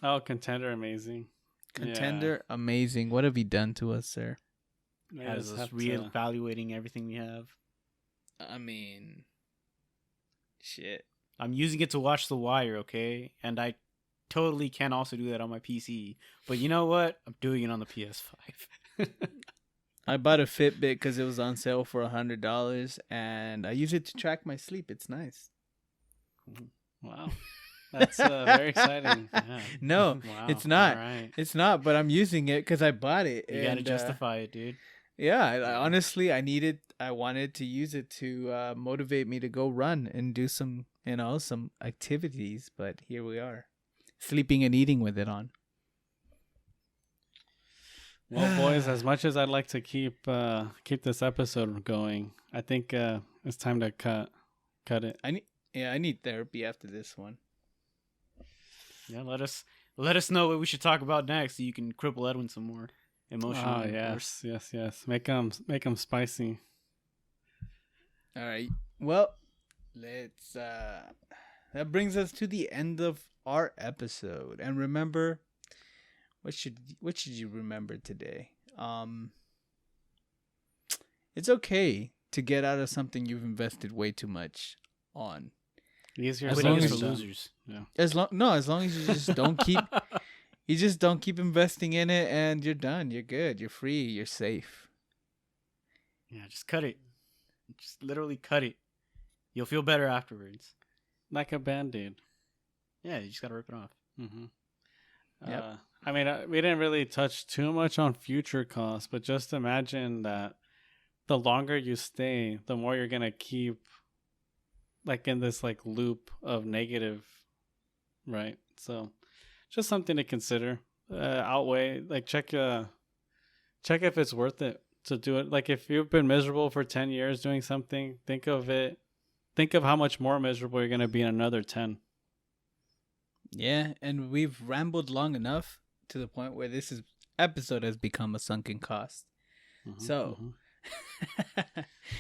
Oh, Contender, amazing. Contender, amazing. What have you done to us, sir? Yeah. Has us reevaluating everything we have. I mean, shit. I'm using it to watch The Wire, okay? And I totally can also do that on my PC. But you know what? I'm doing it on the PS5. I bought a Fitbit because it was on sale for $100, and I use it to track my sleep. It's nice. Wow. That's very exciting. Yeah. No, Wow. it's not. All right. It's not, but I'm using it because I bought it. You gotta and, justify it, dude. Yeah, honestly, I wanted to use it to motivate me to go run and do some activities. But here we are, sleeping and eating with it on. Well, boys, as much as I'd like to keep this episode going, I think it's time to cut it. I need therapy after this one. Yeah, let us know what we should talk about next, so you can cripple Edwin some more emotionally. Oh, of course. yes. Make them spicy. All right. Well, let's. That brings us to the end of our episode. And remember, what should you remember today? It's okay to get out of something you've invested way too much on. Easier As said long than as- done. losers. Yeah. As long as you just don't keep investing in it, and you're done. You're good. You're free. You're safe. Yeah, just cut it. Just literally cut it. You'll feel better afterwards. Like a band-aid. Yeah, you just gotta rip it off. Mm-hmm. Yep. I mean, we didn't really touch too much on future costs, but just imagine that the longer you stay, the more you're gonna keep like in this like loop of negative, right? So just something to consider. Outweigh, like check if it's worth it to do it. Like if you've been miserable for 10 years doing something, think of how much more miserable you're gonna be in another 10. Yeah, and we've rambled long enough to the point where this episode has become a sunken cost. So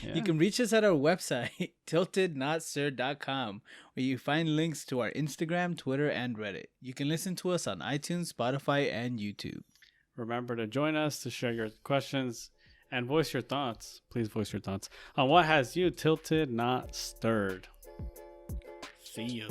you can reach us at our website, tiltednotsir.com, where you find links to our Instagram, Twitter, and Reddit. You can listen to us on iTunes, Spotify, and YouTube. Remember to join us to share your questions and voice your thoughts. Please voice your thoughts on what has you tilted, not stirred. See you.